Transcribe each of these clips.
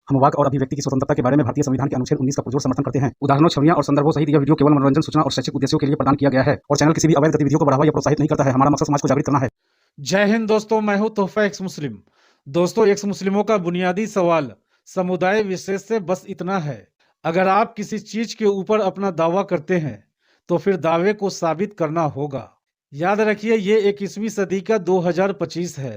हम वाक और अभिव्यक्ति की स्वतंत्रता के बारे में भारतीय संविधान के अनुच्छेद 19 का पुरजोर समर्थन करते हैं। उदाहरणों, छवियां और संदर्भों सहित यह वीडियो केवल मनोरंजन, सूचना और शैक्षिक उद्देश्यों के लिए प्रदान किया गया है और चैनल किसी भी अवैध गतिविधियों को बढ़ावा या प्रोत्साहित नहीं करता है। हमारा मकसद समाज को जागृत करना है। जय हिंद दोस्तों, मैं हूं तोहफा एक्स मुस्लिम। दोस्तों, एक्स मुस्लिमों का बुनियादी सवाल समुदाय विशेष से बस इतना है, अगर आप किसी चीज के ऊपर अपना दावा करते हैं तो फिर दावे को साबित करना होगा। याद रखिए, ये 21वीं सदी का 2025 है।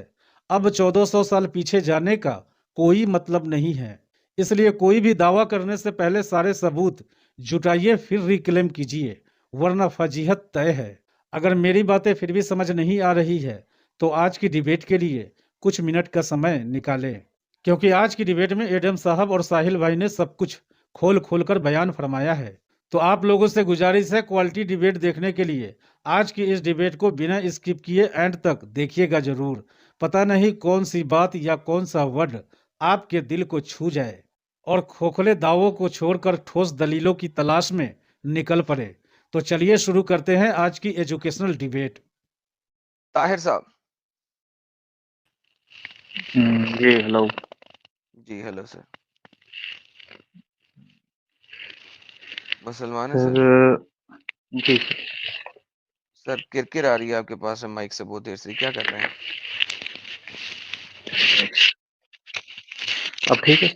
अब 1400 साल पीछे जाने का कोई मतलब नहीं है। इसलिए कोई भी दावा करने से पहले सारे सबूत जुटाइए, फिर रिक्लेम कीजिए, वरना फजीहत तय है। अगर मेरी बातें फिर भी समझ नहीं आ रही है तो आज की डिबेट के लिए कुछ मिनट का समय निकालें, क्योंकि आज की डिबेट में एडम साहब और साहिल भाई ने सब कुछ खोल खोल कर बयान फरमाया है। तो आप लोगों से गुजारिश है, क्वालिटी डिबेट देखने के लिए आज की इस डिबेट को बिना स्किप किए एंड तक देखिएगा जरूर। पता नहीं कौन सी बात या कौन सा वर्ड आपके दिल को छू जाए और खोखले दावों को छोड़कर ठोस दलीलों की तलाश में निकल पड़े। तो चलिए शुरू करते हैं आज की एजुकेशनल डिबेट। ताहिर साहब। जी हेलो। जी हेलो सर। मुसलमान है सर? जी सर किरकिर आ रही है आपके पास में माइक से बहुत देर से, क्या कर रहे हैं? अब ठीक है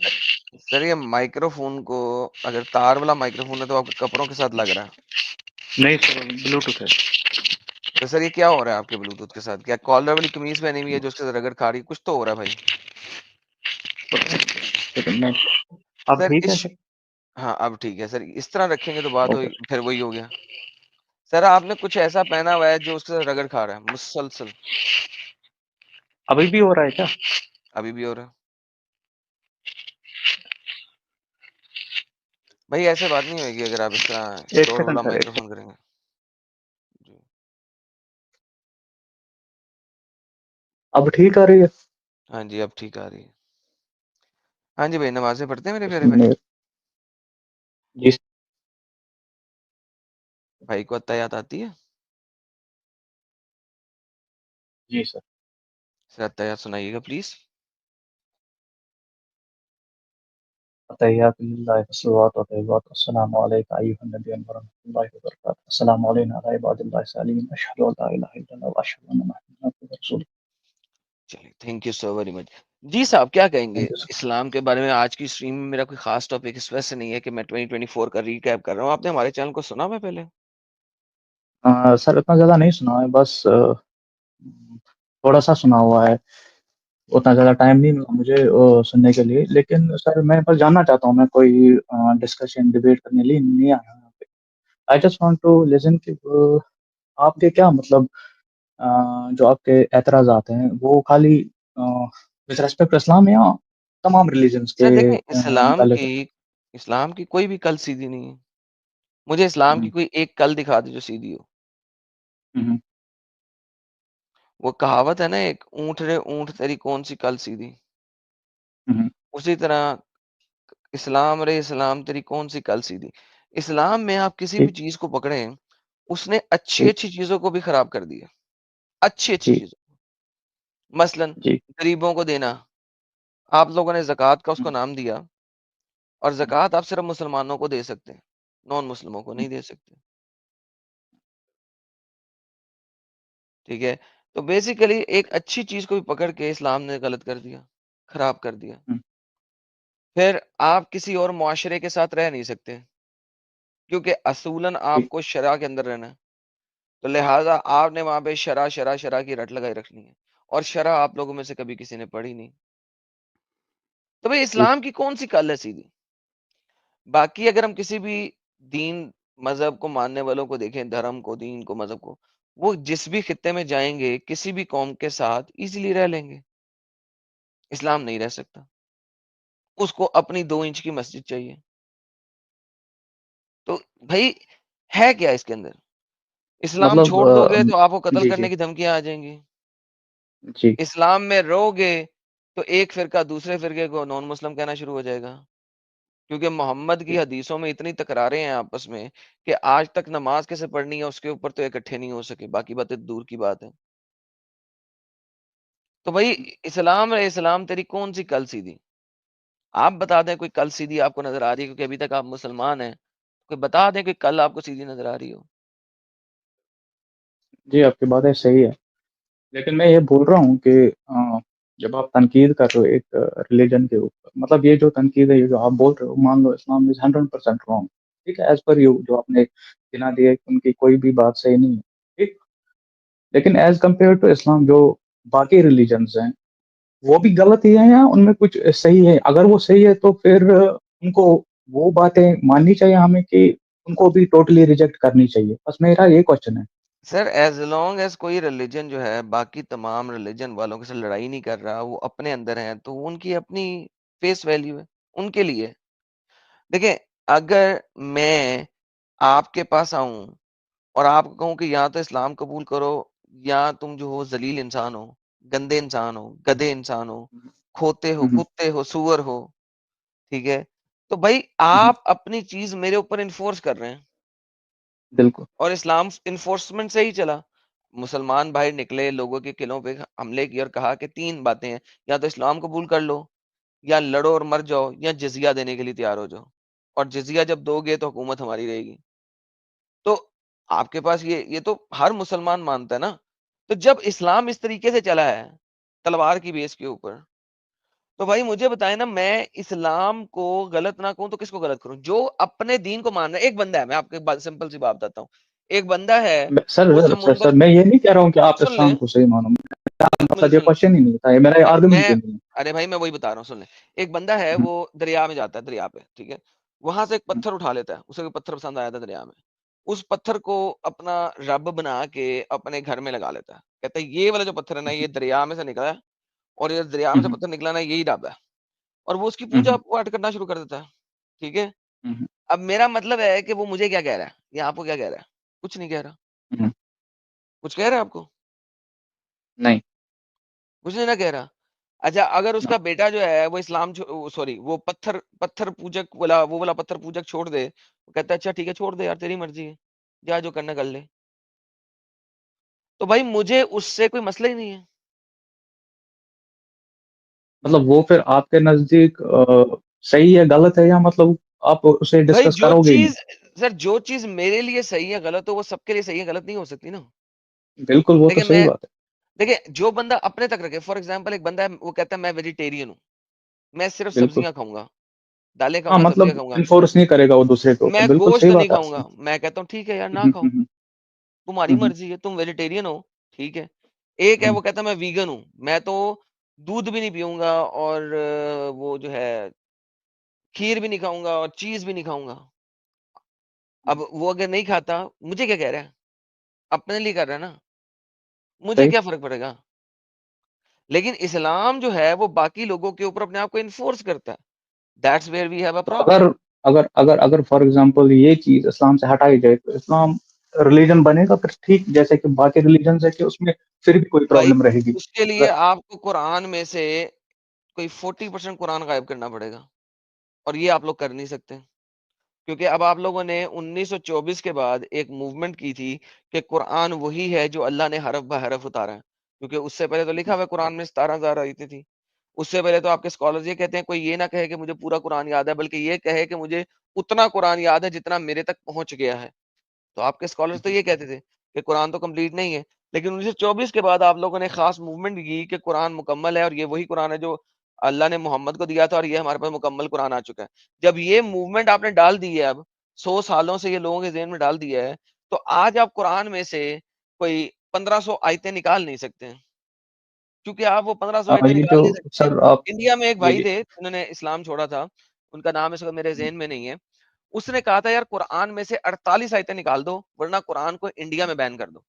सर ये माइक्रोफोन को, अगर तार वाला माइक्रोफोन है तो आपके कपड़ों के साथ लग रहा है। नहीं सर, ब्लूटूथ है। तो सर ये क्या हो रहा है आपके ब्लूटूथ के साथ? क्या कॉलर वाली कमीज पहनी हुई है जो उसके साथ रगड़ खा रही है? कुछ तो हो रहा है भाई। अब सर ठीक है सर। हाँ अब ठीक है सर। इस तरह रखेंगे तो बात हो, फिर वही हो गया। सर आपने कुछ ऐसा पहना हुआ है जो उसके साथ रगड़ खा रहा है मुसलसल। अभी भी हो रहा है क्या? अभी भी हो रहा है भाई। ऐसे बात नहीं होगी अगर आप इस तरह एक शोर सेकंड वाला सर, एक माइक्रोफोन करेंगे। जी अब ठीक आ रही है? हाँ जी अब ठीक आ रही है। हाँ जी भाई, नमाजें पढ़ते हैं मेरे प्यारे भाई? जी भाई को अत्तायात आती है? जी सर। सर अत्तायात सुनाइएगा प्लीज। तहिय्यातुल्लाहि वस्सलातु वत्तय्यिबातु अस्सलामु अलैका अय्युहन नबिय्यु व रहमतुल्लाहि व बरकातुहू। अस्सलामु अलैना व अला इबादिल्लाहि सालिहीन। अशहदु अल्ला इलाहा इल्लल्लाह व अशहदु अन्ना मुहम्मदन अब्दुहु व रसूलुहु। चलिए, thank you so very much. जी साहब, क्या कहेंगे थैंक यू सर। इस्लाम के बारे में? आज की स्ट्रीम में मेरा कोई खास टॉपिक इस वजह से नहीं है कि मैं 2024 का रिकैप कर रहा हूँ। आपने हमारे चैनल को सुना हुआ है पहले? सर इतना ज़्यादा नहीं सुना है, बस थोड़ा सा सुना हुआ है। उतना ज़्यादा टाइम नहीं मिला मुझे सुनने के लिए। लेकिन सर मैं बस जानना चाहता हूँ, मैं कोई डिस्कशन डिबेट करने लिए नहीं आया हूँ यहाँ पे। I just want to listen कि आपके क्या मतलब अ, जो आपके एतराज़ात हैं वो खाली विद रिस्पेक्ट टू इस्लाम या तमाम रिलीजन्स के सर देखें, मुतालिक है? इस्लाम की कोई भी कल सीधी नहीं है। मुझे इस्लाम की हुँ, कोई एक कल दिखा दे जो सीधी हो। हुँ, हुँ, वो कहावत है ना, एक ऊँट रे ऊँट तेरी कौन सी कल सीधी। हुँ, उसी तरह इस्लाम रे इस्लाम तेरी कौन सी कल सीधी। इस्लाम में आप किसी भी ठीक, चीज को पकड़ें, उसने अच्छी ठीक, अच्छी चीजों को भी खराब कर दिया। अच्छी अच्छी ठीक, चीजों, मसलन जी। गरीबों को देना। आप लोगों ने ज़कात का हुँ, उसको नाम दिया, और हुँ, ज़कात आप सिर्फ मुसलमानों को दे सकते हैं, नॉन मुस्लिमों को हुँ, नहीं दे सकते। ठीक है? तो बेसिकली एक अच्छी चीज़ को भी पकड़ के इस्लाम ने गलत कर दिया, खराब कर दिया। हुँ, फिर आप किसी और मुआशरे के साथ रह नहीं सकते, क्योंकि असूलन ठीक, आपको शरा के अंदर रहना है। तो लिहाज़ा आपने वहाँ पे शरा, शरा, शरा की रट लगाई रखनी है, और शरा आप लोगों में से कभी किसी ने पढ़ी नहीं। तो भाई ठीक, इस्लाम की कौन-सी कल है सीधी? बाकी अगर हम किसी भी दीन, मज़हब को मानने वालों को देखें, धर्म को, दीन को, मज़हब को, वो जिस भी खित्ते में जाएँगे, किसी भी कौम के साथ ईज़िली रह लेंगे। इस्लाम नहीं रह सकता। उसको अपनी 2 इंच की मस्जिद चाहिए। तो भई है क्या इसके अंदर? इस्लाम मतलब छोड़ दोगे तो आपको कत्ल जी, करने जी, की धमकियाँ आ जाएँगी। जी, इस्लाम में रहोगे तो एक फ़िरका दूसरे फ़िरके को नॉन मुस्लिम कहना शुरू हो जाएगा। क्योंकि मोहम्मद की जी, हदीसों में इतनी तकरारें हैं आपस में कि आज तक नमाज कैसे पढ़नी है उसके ऊपर तो इकट्ठे नहीं हो सके, बाकी बातें दूर की बात है। तो भाई इस्लाम रे इस्लाम तेरी कौन सी कल सीधी? आप बता दें कोई कल सीधी आपको नजर आ रही है, क्योंकि अभी तक आप मुसलमान हैं, कोई बता दें कि कल आपको सीधी नजर आ रही हो। जी, आपकी बातें सही है। लेकिन मैं ये बोल रहा हूँ कि जब आप तनकीद कर रहे हो एक रिलीजन के ऊपर, मतलब ये जो तनकीद है, ये जो आप बोल रहे हो, मान लो इस्लाम इज़ 100% रॉन्ग, ठीक है? एज़ पर यू जो आपने गिना दिया कि उनकी कोई भी बात सही नहीं है, ठीक? लेकिन एज़ कम्पेयर टू इस्लाम जो बाकी रिलीजन्स हैं, वो भी गलत ही हैं या उनमें कुछ सही है? अगर वो सही है तो फिर उनको वो बातें माननी चाहिए हमें कि उनको भी टोटली रिजेक्ट करनी चाहिए? बस मेरा ये क्वेश्चन है। सर एज लॉन्ग एज कोई रिलीजन जो है बाकी तमाम रिलीजन वालों के साथ लड़ाई नहीं कर रहा, वो अपने अंदर है, तो उनकी अपनी फेस वैल्यू है, उनके लिए। देखिए, अगर मैं आपके पास आऊं और आपको कहूं कि या तो इस्लाम कबूल करो, या तुम जो हो जलील इंसान हो, गंदे इंसान हो, गधे इंसान हो, खोते हो, हुँ, हुँ, कुत्ते हो, सुअर हो, ठीक है? तो भाई हुँ, हुँ, आप अपनी चीज मेरे ऊपर इन्फोर्स कर रहे हैं, बिल्कुल। और इस्लाम इन्फोर्समेंट से ही चला। मुसलमान भाई निकले, लोगों के किलों पे हमले किए और कहा कि 3 बातें हैं, या तो इस्लाम कबूल कर लो, या लड़ो और मर जाओ, या जिज़िया देने के लिए तैयार हो जाओ। और जिज़िया जब दोगे तो हुकूमत हमारी रहेगी। तो आपके पास ये तो हर मुसलमान मानता है ना। तो जब इस्लाम इस तरीके से चला है, तलवार की बेस के ऊपर, तो भाई मुझे बताएं ना, मैं इस्लाम को गलत ना कहूं तो किसको गलत करूं? जो अपने दीन को मान रहा है। एक बंदा है, मैं आपको एक बात, सिंपल सी बात बताता हूँ। एक बंदा है, मैं सर वो सर सर समुंदर, सर मैं ये नहीं कह रहा हूँ कि आप सुन इस्लाम लें, को सही मानो। मेरा सुन मकसद ये सुन क्वेश्चन ही नहीं था, ये मेरा अरे आर्गुमेंट मैं भी नहीं है। अरे भाई मैं वही बता रहा हूँ, सुन ले। एक बंदा है, हुँ, वो दरिया में जाता है, दरिया पे, ठीक है? वहां से एक हुँ, पत्थर उठा लेता है, उसे कोई पत्थर पसंद आया था दरिया में। उस पत्थर को अपना रब बना के अपने घर में लगा लेता है। कहता है ये वाला जो पत्थर है ना, ये दरिया में से निकला है, और ये दरिया में हुँ, से हुँ, पत्थर निकला ना, यही रब है। और वो उसकी हुँ, पूजा हुँ, पाठ करना शुरू कर देता है, ठीक है? हुँ, हुँ, अब मेरा मतलब है कि वो मुझे क्या कह रहा है, या आपको क्या कह रहा है? कुछ नहीं कह रहा। हुँ, कुछ कह रहा है आपको? नहीं, कुछ नहीं ना कह रहा। अच्छा, अगर ना, उसका बेटा जो है वो इस्लाम सॉरी, वो पत्थर पत्थर पूजक वाला, वो वाला पत्थर पूजक छोड़ दे, वो कहता है अच्छा ठीक है, छोड़ दे यार, तेरी मर्जी है, जा जो करना कर ले। तो भाई मुझे उससे कोई मसला ही नहीं है। मतलब वो फिर आपके नज़दीक सही है, गलत है, या मतलब आप उसे भाई डिस्कस करोगे ही नहीं? जो चीज मेरे लिए सही है गलत हो, वो सबके लिए सही है गलत नहीं हो सकती ना। बिल्कुल, वो तो देखिए सही मैं बात है। देखिए, जो बंदा अपने तक रखे, फॉर एग्जाम्पल एक बंदा है, वो कहता है मैं वेजिटेरियन हूँ, मैं सिर्फ बिल्कुल। सब्जियां खाऊंगा, दालें हाँ, खाऊंगा, सब्जियां मतलब खाऊंगा, एनफोर्स नहीं करेगा वो दूसरे के ऊपर, मैं बिल्कुल गोश्त सही नहीं बात है खाऊंगा। आपकी। मैं कहता हूँ ठीक है यार, हुँ, ना हुँ, खाओ, हुँ, हुँ, तुम्हारी हुँ, हुँ, मर्जी है, तुम वेजिटेरियन हो, ठीक है। एक है हुँ, वो कहता है मैं वीगन हूँ, मैं तो दूध भी नहीं पीऊंगा, और वो जो है खीर भी नहीं खाऊंगा, और चीज भी नहीं खाऊंगा। हुँ, अब वो अगर नहीं खाता, मुझे क्या कह रहा है? अपने लिए कर रहा है ना, मुझे सही। क्या फर्क पड़ेगा? लेकिन इस्लाम जो है वो बाकी लोगों के ऊपर अपने आप को इन्फोर्स करता है। That's where we have a तो प्रॉब्लम। अगर फॉर एग्जांपल ये चीज़ इस्लाम से हटाई जाए, तो इस्लाम रिलीजन बनेगा फिर ठीक, जैसे कि बाकी रिलीजन्स है कि उसमें फिर भी कोई भाई प्रॉब्लम रहेगी? उसके लिए अगर आपको कुरान में से कोई 40% कुरान गायब करना पड़ेगा, और ये आप लोग कर नहीं सकते। क्योंकि अब आप लोगों ने 1924 के बाद एक मूवमेंट की थी कि कुरान वही है जो अल्लाह ने हरफ ब हरफ उतारा है। क्योंकि उससे पहले तो लिखा हुआ है कुरान में 17,000 आयतें थी। उससे पहले तो आपके स्कॉलर्स ये कहते हैं, कोई ये ना कहे कि मुझे पूरा कुरान याद है, बल्कि ये कहे कि मुझे उतना कुरान याद है जितना मेरे तक पहुंच गया है। तो आपके स्कॉलर्स तो ये कहते थे कि कुरान तो कंप्लीट नहीं है। लेकिन 1924 के बाद आप लोगों ने खास मूवमेंट की कि कुरान मुकम्मल है, और ये वही कुरान है जो अल्लाह ने मोहम्मद को दिया था, और ये हमारे पास मुकम्मल कुरान आ चुका है। जब ये मूवमेंट आपने डाल दी है, अब 100 सालों से ये लोगों के ज़हन में डाल दिया है, तो आज आप कुरान में से कोई 1500 आयतें निकाल नहीं सकते हैं। क्योंकि आप वो 1500 आयतें ये निकाल जो नहीं सकते। सर आप इंडिया में एक भाई ये थे जिन्होंने इस्लाम छोड़ा था, उनका नाम इस वक़्त मेरे ज़हन में नहीं है। उसने कहा था यार कुरान में से 48 आयतें निकाल दो, वरना कुरान को इंडिया में बैन कर दो।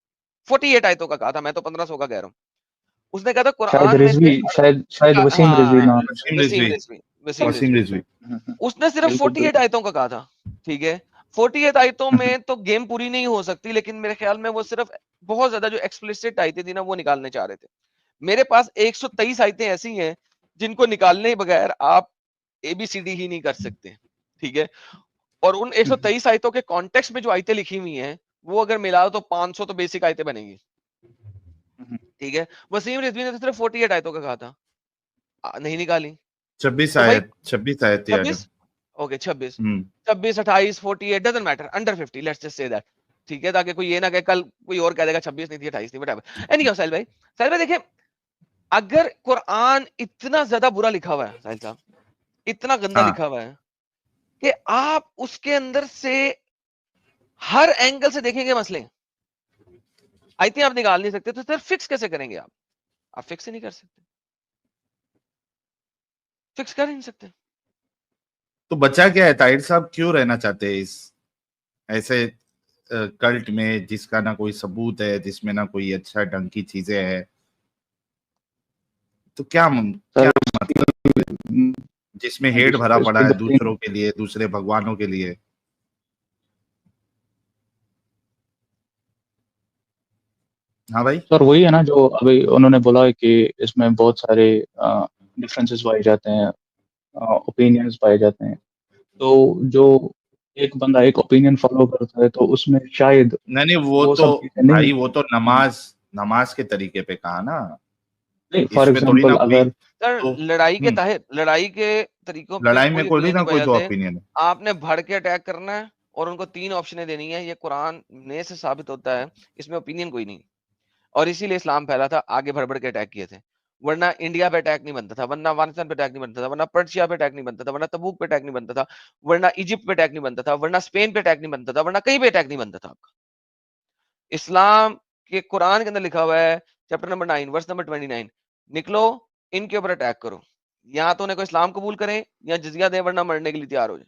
48 आयतों का कहा था, मैं तो 1500 का कह रहा हूँ। उसने कहा था शायद कुरान में से रिज़वी, शायद वसीम रिज़वी हाँ, नाम है वसीम शायद। वसीम रिजवी। रिज़वी, वसीम वसीम रिज़वी। रिजवी। हुँ, हुँ। उसने सिर्फ बिल्कुल, 48 बिल्कुल। आयतों का कहा था, ठीक है? 48 आयतों हुँ, हुँ, में तो गेम पूरी नहीं हो सकती, लेकिन मेरे ख्याल में वो सिर्फ बहुत ज्यादा जो एक्सप्लिसिट आयतें थी ना, वो निकालने चाह रहे थे। मेरे पास 123 आयतें ऐसी हैं जिनको निकालने बगैर आप एबीसीडी ही नहीं कर सकते, ठीक है? और उन हुँ, हुँ, 123 आयतों के कॉन्टेक्स्ट में जो आयतें लिखी हुई हैं, वो अगर मिलाओ तो 500 तो बेसिक आयतें बनेंगी, हुँ, हुँ। ठीक है? वसीम रिजवी ने तो सिर्फ 48 आयतों का कहा था, नहीं निकाली। 26 तो भाई आयत 26 आयत याद है। 26 okay 26 hmm 26 28 48 doesn't matter under 50 let's just say that, ठीक है, ताकि कोई ये ना कहे कल कोई और कह देगा 26 नहीं थी 28 थी व्हाटएवर। एनीहाउ साहिल भाई देखिए, अगर कुरान इतना ज्यादा बुरा लिखा हुआ है साहिल साहब, इतना गंदा हाँ लिखा हुआ है कि आप उसके अंदर से हर एंगल से देखेंगे मसले, आई थिंक आप निकाल नहीं सकते, तो सर फिक्स कैसे करेंगे आप फिक्स ही नहीं कर सकते, फिक्स कर ही नहीं सकते। तो बचा क्या है ताहिर साहब, क्यों रहना चाहते हैं इस ऐसे कल्ट में जिसका ना कोई सबूत है, जिसमें ना कोई अच्छा ढंग की चीजें है, तो क्या सर मतलब जिसमें हेट भरा पड़ा है दूसरों के लिए, दूसरे भगवानों के लिए। हाँ भाई सर वही है ना जो अभी उन्होंने बोला है कि इसमें बहुत सारे डिफरेंसेस पाए जाते हैं, ओपिनियंस पाए जाते हैं। तो जो एक बंदा एक ओपिनियन फॉलो करता है तो उसमें शायद नहीं वो तो सब चीजें नहीं, भाई वो तो नमाज के तरीके पे कहा ना, फॉर इसमें थोड़ी ना एग्जांपल कोई अगर सर तो लड़ाई के तरीकों पे लड़ाई में कोई कोई ओपिनियन ना नहीं पाए कोई तो जाते, ओपिनियन है। आपने भड़ के अटैक करना है और उनको 3 ऑप्शनें देनी है, ये कुरान ने से साबित होता है, इसमें ओपिनियन कोई नहीं। और इसीलिए इस्लाम फैला था, आगे भड़ भड़ के अटैक किए थे, वरना इंडिया पे अटैक नहीं बनता था, वरना अफगानिस्तान पे अटैक नहीं बनता था, वरना पर्शिया पे अटैक नहीं बनता था, वरना तबूक पे अटैक नहीं बनता था, वरना इजिप्ट पे अटैक नहीं बनता था, वरना स्पेन पे अटैक नहीं बनता था, वरना कहीं पे अटैक नहीं बनता था आपका। इस्लाम के कुरान के अंदर लिखा हुआ है चैप्टर नंबर 9 वर्स नंबर 29, निकलो इनके ऊपर अटैक करो, या तो उन्हें को इस्लाम कबूल करें या जिजिया दें, वरना मरने के लिए तैयार हो जाए।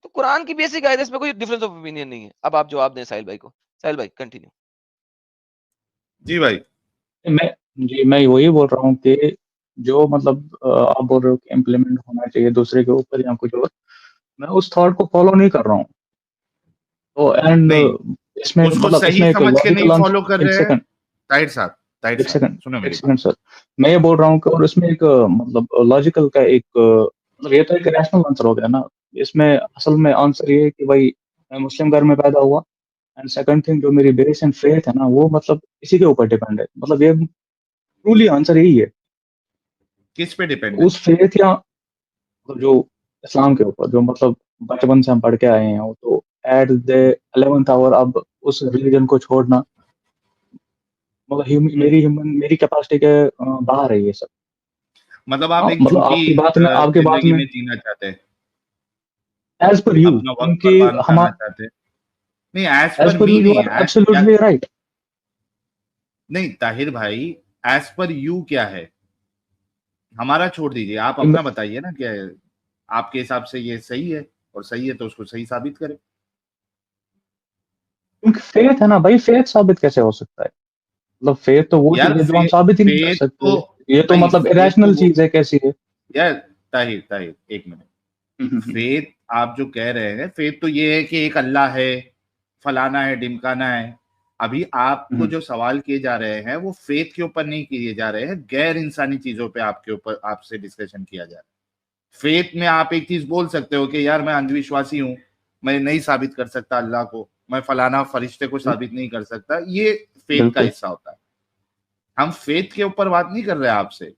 तो कुरान की बेसिक आयत है, इसमें कोई डिफरेंस ऑफ ओपिनियन नहीं है। अब आप जवाब दें साहिल भाई को। साहिल भाई कंटिन्यू। जी भाई मैं वही बोल रहा हूँ कि जो मतलब आप बोल रहे हो कि इम्प्लीमेंट होना चाहिए दूसरे के ऊपर या कुछ और, मैं उस थॉट को फॉलो नहीं कर रहा हूँ। तो एंड नहीं, इसमें उसको मतलब सही इसमें एक समझ के नहीं लॉजिकल फॉलो कर आंसर, रहे हैं ताहिर साहब एक सेकंड सुनो मेरी एक बात। सेकंड सर, मैं ये बोल रहा हूँ कि और इसमें एक मतलब लॉजिकल का एक मतलब ये तो एक रैशनल आंसर हो गया ना। इसमें असल में आंसर ये है कि भाई मैं मुस्लिम घर में पैदा हुआ, एंड सेकंड थिंग जो मेरी बेस एंड फेथ है ना वो मतलब इसी के ऊपर डिपेंड है। मतलब ये ट्रूली आंसर यही है, किस पे डिपेंड है? उस फेथ या मतलब जो इस्लाम के ऊपर जो मतलब बचपन से हम पढ़ के आए हैं, वो तो एट द 11th आवर अब उस रिलीजन को छोड़ना मतलब मेरी कैपेसिटी के बाहर है ये सब। मतलब आप हाँ एक मतलब झूठी आपकी बात जिंदगी में में जीना चाहते हैं, एज पर यू, अपना वक्त उनकी बर्बाद हम करना चाहते हैं। नहीं एज एज पर पर मी यू यू नहीं आर है क्या? Absolutely right. नहीं ताहिर भाई, एज पर यू क्या है हमारा छोड़ दीजिए, आप अपना बताइए ना क्या है? आपके हिसाब से ये सही है, और सही है तो उसको सही साबित करें। क्योंकि फेथ है ना भाई, फेथ साबित कैसे हो सकता है? मतलब फेथ तो वो यार चीज है जो हम साबित ही नहीं कर फेथ सकते। तो ये तो भाई मतलब फेथ तो इरेशनल वो चीज है, कैसी है? यार ताहिर ताहिर एक मिनट, फेथ आप जो कह रहे हैं, फेथ तो ये है कि एक अल्लाह है, फलाना है, ढिमकाना है। अभी आपको जो सवाल किए जा रहे हैं वो फेथ के ऊपर नहीं किए जा रहे हैं, गैर इंसानी चीजों पे आपके ऊपर आपसे डिस्कशन किया जा रहा है। फेथ में आप एक चीज बोल सकते हो कि यार मैं अंधविश्वासी हूं, मैं नहीं साबित कर सकता अल्लाह को, मैं फलाना फरिश्ते को साबित नहीं कर सकता, ये फेथ का बिल्कुल हिस्सा होता है। हम फेथ के ऊपर बात नहीं कर रहे आपसे,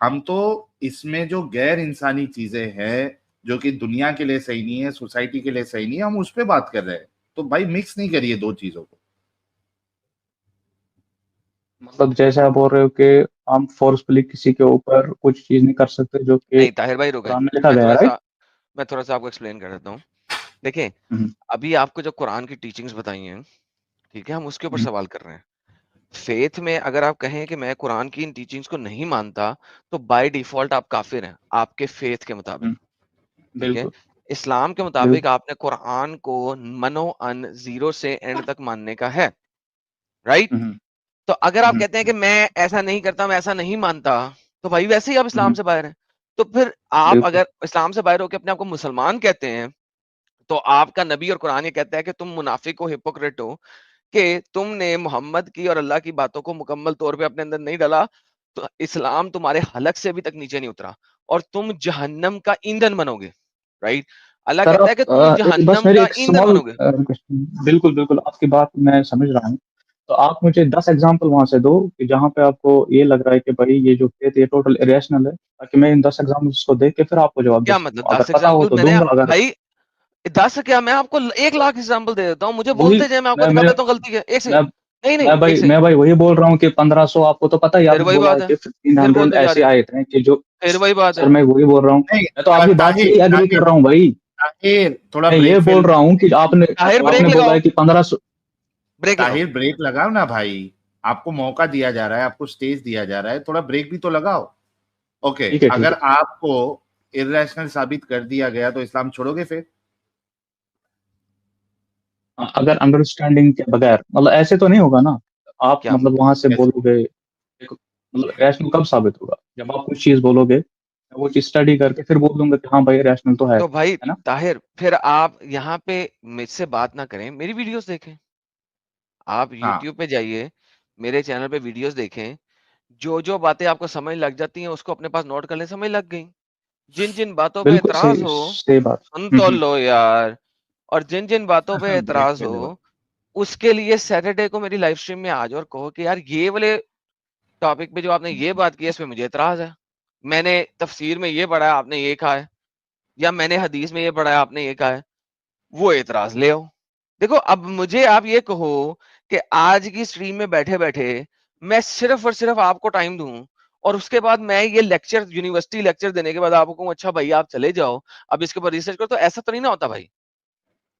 हम तो इसमें जो गैर इंसानी चीजें हैं जो कि दुनिया के लिए सही नहीं है, सोसाइटी के लिए सही नहीं है, हम उस पर बात कर रहे हैं। तो भाई मिक्स नहीं करिए दो चीजों को। मतलब जैसे आप बोल रहे हो कि हम फोर्सफुली किसी के ऊपर कुछ चीज नहीं कर सकते जो कि नहीं ताहिर भाई रुके, कुरान में लिखा मैं गया है, थोड़ा राइट? सा मैं थोड़ा सा आपको एक्सप्लेन कर देता हूँ। देखिए अभी आपको जो कुरान की टीचिंग्स बताई हैं, ठीक है, हम उसके ऊपर सवाल कर रहे हैं। फेथ में अगर आप कहें कि मैं कुरान की इन टीचिंग्स को नहीं मानता, तो बाय डिफॉल्ट आप काफिर हैं आपके फेथ के मुताबिक, ठीक है। बिल्कुल इस्लाम के मुताबिक आपने कुरान को मनो अन जीरो से एंड तक मानने का है, राइट। तो अगर आप कहते हैं कि मैं ऐसा नहीं करता, मैं ऐसा नहीं मानता, तो भाई वैसे ही आप इस्लाम से बाहर हैं। तो फिर आप बिल्कुल अगर इस्लाम से बाहर होकर अपने आप को मुसलमान कहते हैं, तो आपका नबी और कुरान ये कहता है कि तुम मुनाफिक हो, हिपोक्रेट हो, कि तुमने मोहम्मद की और अल्लाह की बातों को मुकम्मल तौर पे अपने अंदर नहीं डाला, तो इस्लाम तुम्हारे हलक से भी तक नीचे नहीं उतरा और तुम जहन्नम का ईंधन बनोगे, राइट। अल्लाह सर कहता है आप कि तुम बस जहन्नम मेरी का एक ईंधन स्मॉल बनोगे। बिल्कुल बिल्कुल आपकी बात मैं समझ रहा हूँ। तो आप मुझे 10 एग्जांपल वहां से दो कि जहां पे आपको ये लग रहा है कि भाई ये जो फेथ ये टोटल इरेशनल है, ताकि मैं इन 10 एग्जांपल्स को देख के फिर आपको जवाब दे क्या सकूं। मतलब अगर 10 पता हो एग्जाम्पल तो मैंने दूंगा, अगर भाई 10 क्या, मैं आपको 1 लाख एग्जाम्पल दे देता हूँ, मुझे वही बोलते जाए, मैं आपको मैं दिखा मैं देता हूँ गलती है। एक मैं सेकंड, नहीं नहीं, मैं एक भाई सेकंड, मैं भाई वही बोल रहा हूँ कि 1500 आपको तो पता ही, फिर आपने वही बोला बात है है, कि फिर 1500 बोलते जा ऐसे रहे हो, आए थे कि जो फिर वही बात सर है। मैं वही बोल रहा हूँ, नहीं मैं तो आपकी बात से ताहिर ही एग्री ताहिर कर रहा हूँ भाई। ताहिर थोड़ा मैं ये ब्रेक बोल फेल रहा हूँ कि आपने ताहिर आपने ब्रेक बोला लगाओ, है कि 1500। ब्रेक लगाओ। ताहिर ब्रेक लगाओ ना भाई, आपको मौका दिया जा रहा है, आपको स्टेज दिया जा रहा है, थोड़ा ब्रेक भी तो लगाओ। ओके, ठीक है, ठीक अगर है। आपको इर्रेशनल साबित कर दिया गया तो इस्लाम छोड़ोगे फिर? अगर अंडरस्टैंडिंग के बगैर, मतलब ऐसे तो नहीं होगा ना, आप क्या मतलब वहां से कैसे? बोलोगे मतलब रैशनल कब साबित होगा? जब आप कुछ चीज बोलोगे, मैं वो चीज स्टडी करके फिर बोल दूंगा कि हाँ भाई रैशनल तो है तो भाई ना? ताहिर, फिर आप यहाँ पे मुझसे बात ना करें, मेरी वीडियोस देखें। आप हाँ, YouTube पे जाइए, मेरे चैनल पे वीडियोस देखें, जो जो बातें आपको समझ लग जाती हैं उसको अपने पास नोट कर लें, समझ लग गई। जिन जिन बातों पे बिल्कुल एतराज सही हो, सही बात। सुन तो लो यार, और जिन जिन बातों पे ब्रेक एतराज फेल हुआ। हो, उसके लिए सैटरडे को मेरी लाइव स्ट्रीम में आ जाओ और कहो कि यार ये वाले टॉपिक पे जो आपने ये बात की है, इसमें मुझे एतराज है, मैंने तफसीर में ये पढ़ा है, आपने ये कहा है, या मैंने हदीस में ये पढ़ा है, आपने ये कहा है, वो एतराज ले आओ। देखो, अब मुझे आप ये कहो कि आज की स्ट्रीम में बैठे बैठे मैं सिर्फ और सिर्फ आपको टाइम दूं, और उसके बाद मैं ये लेक्चर, यूनिवर्सिटी लेक्चर देने के बाद आपको कहूं अच्छा भाई आप चले जाओ, अब इसके ऊपर रिसर्च करो, तो ऐसा तो नहीं ना होता भाई,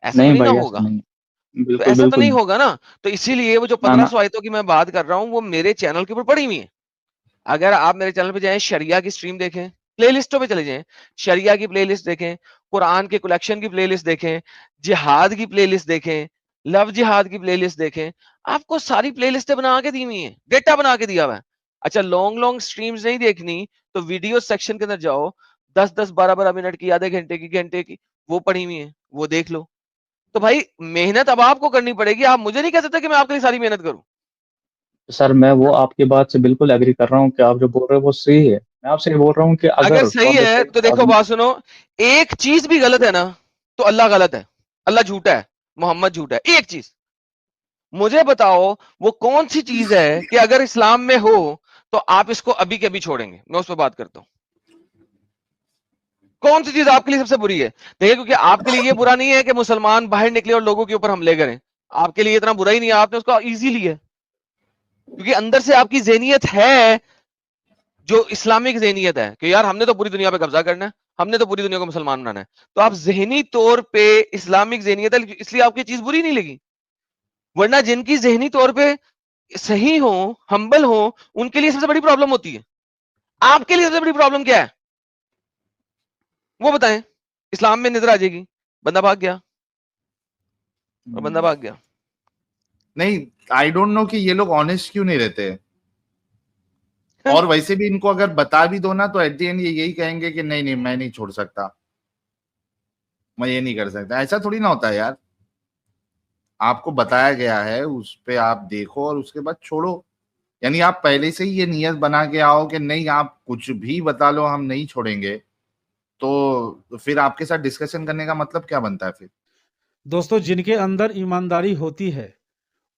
ऐसा तो नहीं नहीं ना भाई ऐसा होगा। नहीं है। तो बिल्कुल ऐसा तो बिल्कुल नहीं नहीं। होगा ना। तो इसीलिए वो जो ना ना। 1500 आयतों की मैं बात कर रहा हूं, वो मेरे चैनल के ऊपर पड़ी हुई है। अगर आप मेरे चैनल पे जाएं, शरिया की स्ट्रीम देखें, प्लेलिस्टों पे चले जाएं, शरिया की प्लेलिस्ट देखें, कुरान के कलेक्शन की प्लेलिस्ट देखें, जिहाद की प्लेलिस्ट देखें, लव जिहाद की प्लेलिस्ट देखें, आपको सारी प्लेलिस्टें बना के दी हुई हैं, डेटा बना के दिया हुआ है। अच्छा, लॉन्ग लॉन्ग स्ट्रीम्स नहीं देखनी तो वीडियो सेक्शन के अंदर जाओ, 10-10 12-12 मिनट की, आधे घंटे की वो पड़ी हुई है, वो देख लो। तो भाई मेहनत अब आपको करनी पड़ेगी, आप मुझे नहीं कह सकते कि मैं आपके लिए सारी मेहनत करूं। सर मैं वो आपकी बात से बिल्कुल एग्री कर रहा हूँ कि आप जो बोल रहे हो वो सही है। मैं आपसे ये बोल रहा हूँ कि अगर अगर सही फॉर द है सेक तो देखो, आदमी। बात सुनो, एक चीज भी गलत है ना, तो अल्लाह गलत है, अल्लाह झूठा है, मोहम्मद झूठा है। एक चीज मुझे बताओ, वो कौन सी चीज है कि अगर इस्लाम में हो तो आप इसको अभी के अभी छोड़ेंगे? मैं उस पर बात करता हूं। कौन सी चीज आपके लिए सबसे बुरी है? देखिए, क्योंकि आपके लिए ये बुरा नहीं है कि मुसलमान बाहर निकले और लोगों के ऊपर हमले करें, आपके लिए इतना बुरा ही नहीं है, आपने उसको इजी लिया, क्योंकि अंदर से आपकी ज़हनियत है जो इस्लामिक ज़हनियत है कि यार हमने तो पूरी दुनिया पे कब्जा करना है, हमने तो पूरी दुनिया को मुसलमान बनाना है। तो आप ज़हनी तौर पे इस्लामिक ज़हनियत है, इसलिए आपकी चीज बुरी नहीं लगी। वरना जिनकी ज़हनी तौर पे सही हो, हम्बल हो, उनके लिए सबसे बड़ी प्रॉब्लम होती है। आपके लिए सबसे बड़ी प्रॉब्लम क्या है, वो बताएं। इस्लाम में नजर आ जाएगी, बंदा भाग गया और बंदा भाग गया। नहीं, आई डोंट नो कि ये लोग ऑनेस्ट क्यों नहीं रहते। और वैसे भी इनको अगर बता भी दो ना तो एट द एंड ये यही कहेंगे कि नहीं नहीं मैं नहीं छोड़ सकता, मैं ये नहीं कर सकता। ऐसा थोड़ी ना होता है यार, आपको बताया गया है उस पे आप देखो और उसके बाद छोड़ो। यानी आप पहले से ही ये नियत बना के आओ कि नहीं आप कुछ भी बता लो हम नहीं छोड़ेंगे, तो फिर आपके साथ डिस्कशन करने का मतलब क्या बनता है फिर? दोस्तों, जिनके अंदर ईमानदारी होती है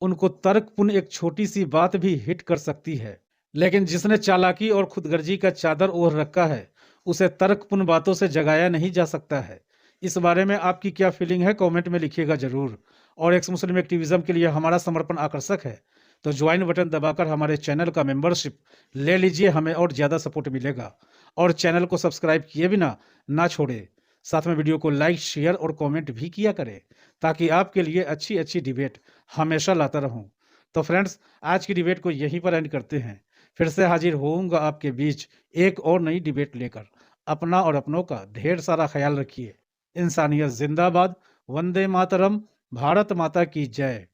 उनको तर्कपूर्ण एक छोटी सी बात भी हिट कर सकती है, लेकिन जिसने चालाकी और खुदगर्जी का चादर ओढ़ रखा है उसे तर्कपूर्ण बातों से जगाया नहीं जा सकता है। इस बारे में आपकी क्या फीलिंग है, कमेंट में लिखिएगा जरूर। और एक्स मुस्लिम एक्टिविज्म के लिए हमारा समर्पण आकर्षक है, तो ज्वाइन बटन दबाकर हमारे चैनल का मेंबरशिप ले लीजिए, हमें और ज़्यादा सपोर्ट मिलेगा। और चैनल को सब्सक्राइब किए बिना ना छोड़े, साथ में वीडियो को लाइक शेयर और कमेंट भी किया करें, ताकि आपके लिए अच्छी अच्छी डिबेट हमेशा लाता रहूं। तो फ्रेंड्स, आज की डिबेट को यहीं पर एंड करते हैं। फिर से हाजिर होऊंगा आपके बीच एक और नई डिबेट लेकर। अपना और अपनों का ढेर सारा ख्याल रखिए। इंसानियत जिंदाबाद। वंदे मातरम। भारत माता की जय।